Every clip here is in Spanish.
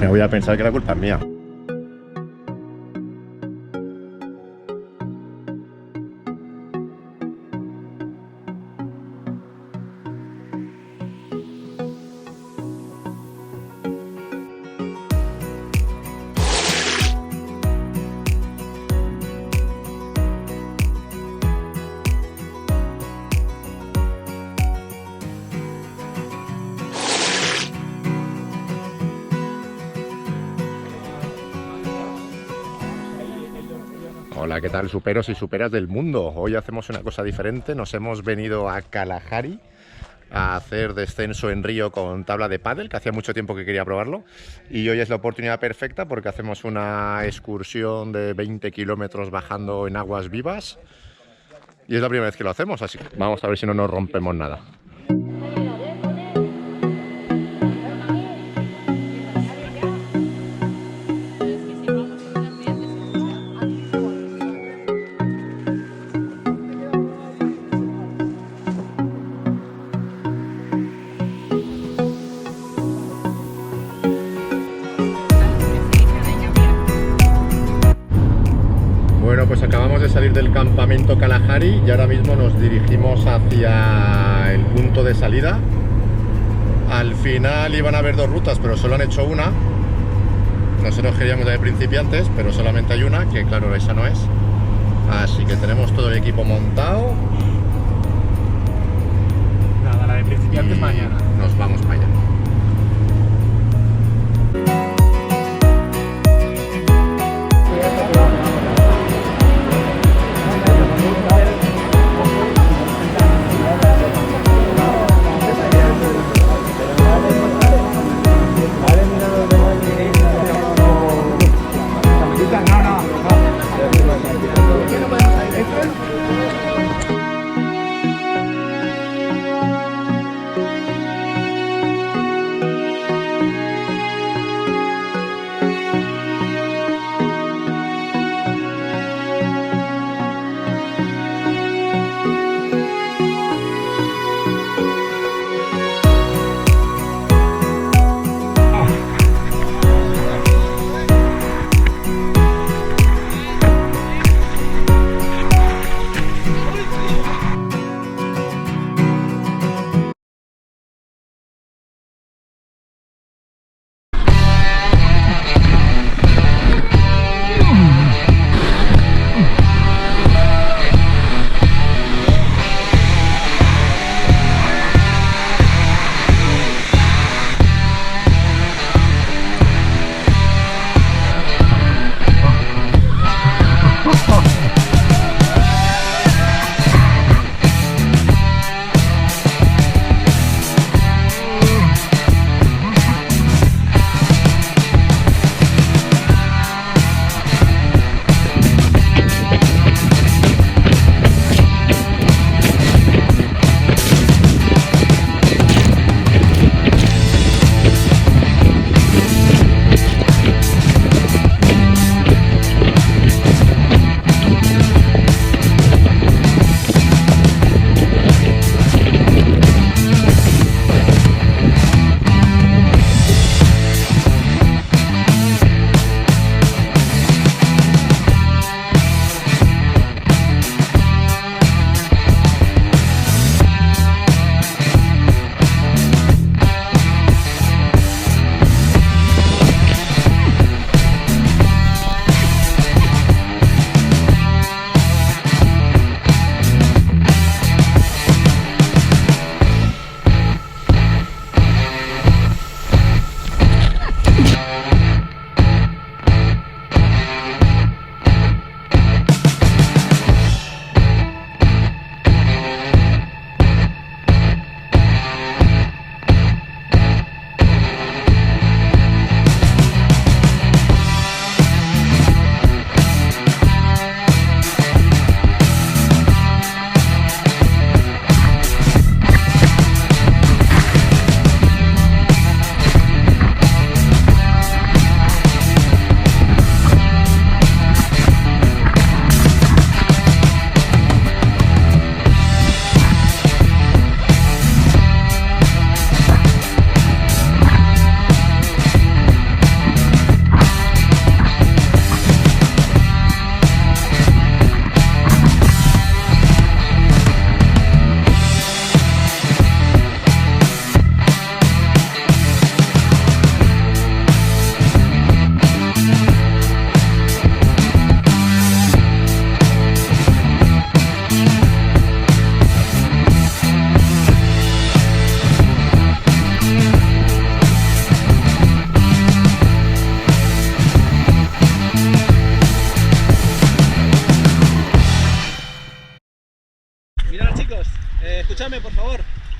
me voy a pensar que la culpa es mía. Hola, ¿qué tal, superos y superas del mundo? Hoy hacemos una cosa diferente. Nos hemos venido a Kalahari a hacer descenso en río con tabla de pádel, que hacía mucho tiempo que quería probarlo. Y hoy es la oportunidad perfecta porque hacemos una excursión de 20 kilómetros bajando en aguas vivas. Y es la primera vez que lo hacemos, así que vamos a ver si no nos rompemos nada. Bueno, pues acabamos de salir del campamento Kalahari y ahora mismo nos dirigimos hacia el punto de salida. Al final iban a haber dos rutas, pero solo han hecho una. Nosotros queríamos la de principiantes, pero solamente hay una, que claro, esa no es. Así que tenemos todo el equipo montado. Nada, la de principiantes mañana. Nos vamos para allá.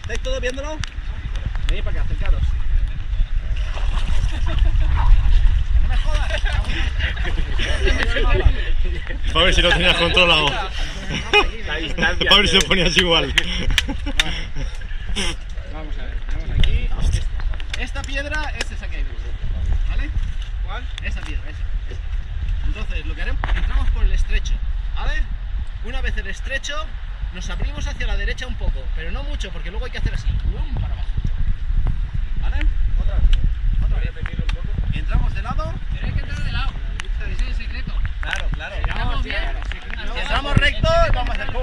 ¿Estáis todos viéndolo? Venid para acá, acercaros. ¡No me jodas! A ver si lo tenías controlado. A ver si lo ponías igual. Vamos a ver, tenemos aquí. Esta piedra es esa que hay dentro, ¿vale? ¿Cuál? Esa piedra, esa. Entonces, lo que haremos, entramos por el estrecho, ¿vale? Una vez el estrecho, nos abrimos hacia la derecha un poco, pero no mucho, porque luego hay que hacer así, ¡bum! Para abajo. ¿Vale? Otra vez. Otra vez. Y entramos de lado. Pero hay que entrar de lado. Ese es el secreto. Claro, claro. Entramos bien. Si entramos recto, vamos a hacer ¡pum!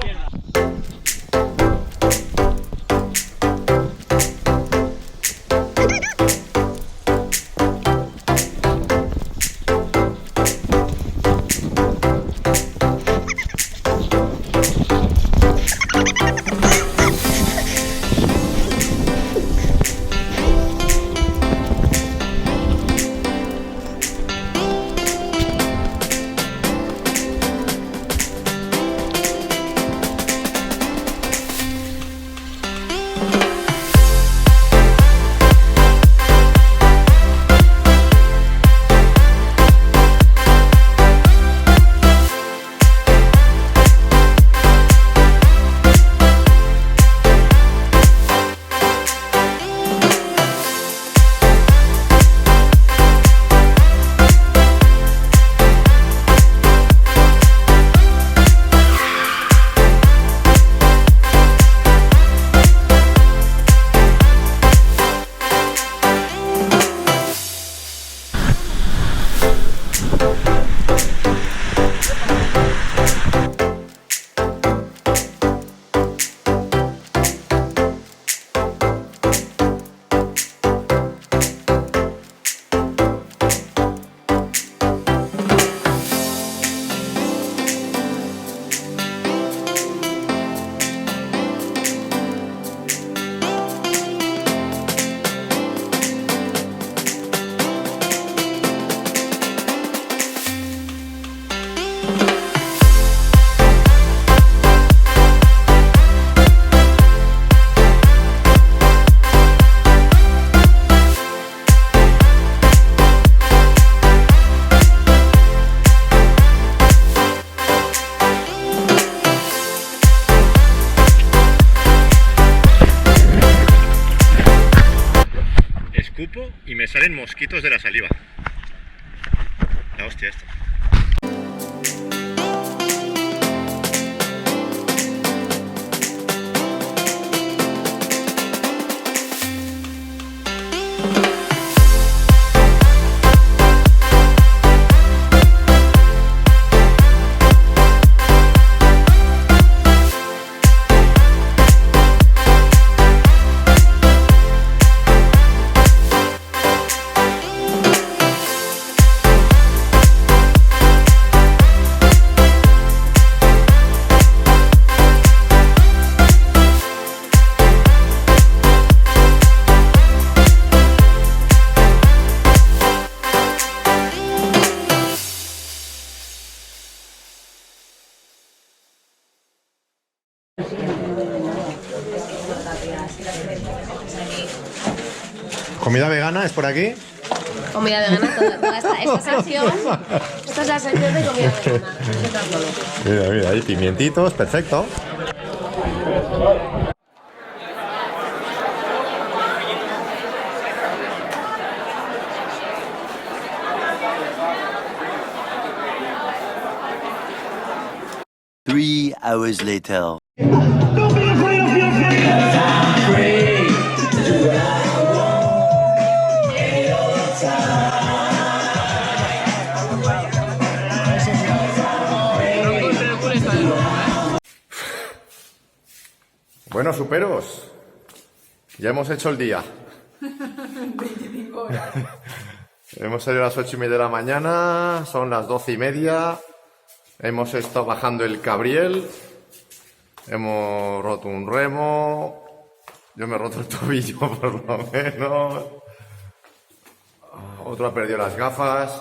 Escupo y me salen mosquitos de la saliva. La hostia esto. ¿Comida vegana es por aquí? Comida vegana, toda esta sección. Esta es la sección de comida vegana. Mira, mira, ahí pimientitos, perfecto. Three hours later. Bueno, superos, ya hemos hecho el día. 25 horas. Hemos salido a las 8:30 de la mañana, son las 12:30. Hemos estado bajando el Cabriel, hemos roto un remo, yo me he roto el tobillo por lo menos, otro ha perdido las gafas,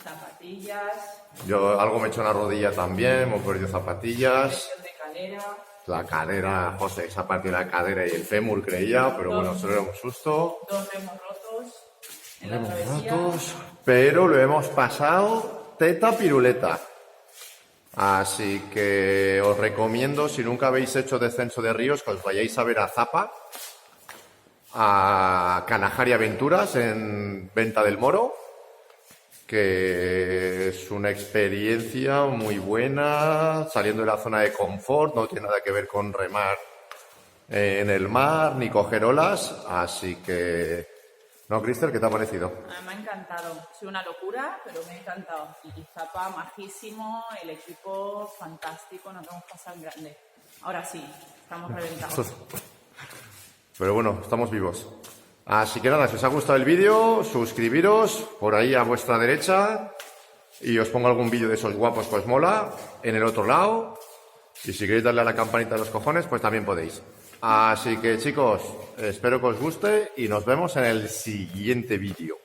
Zapatillas, yo algo me he hecho en la rodilla también, hemos perdido zapatillas, de calera. La cadera, José, esa parte de la cadera y el fémur creía, pero bueno, solo era un susto. Dos remos rotos en la Hemos travesía. rotos, pero lo hemos pasado teta piruleta. Así que os recomiendo, si nunca habéis hecho descenso de ríos, que os vayáis a ver a Zapa, a Kalahari Aventuras en Venta del Moro, que es una experiencia muy buena, saliendo de la zona de confort, no tiene nada que ver con remar en el mar ni coger olas, así que... ¿No, Cristel? ¿Qué te ha parecido? Me ha encantado. Ha sido una locura, pero me ha encantado. Y Zapa, majísimo, el equipo fantástico, nos hemos pasado en grande. Ahora sí, estamos reventados. Pero bueno, estamos vivos. Así que nada, si os ha gustado el vídeo, suscribiros por ahí a vuestra derecha y os pongo algún vídeo de esos guapos que os mola en el otro lado. Y si queréis darle a la campanita de los cojones, pues también podéis. Así que chicos, espero que os guste y nos vemos en el siguiente vídeo.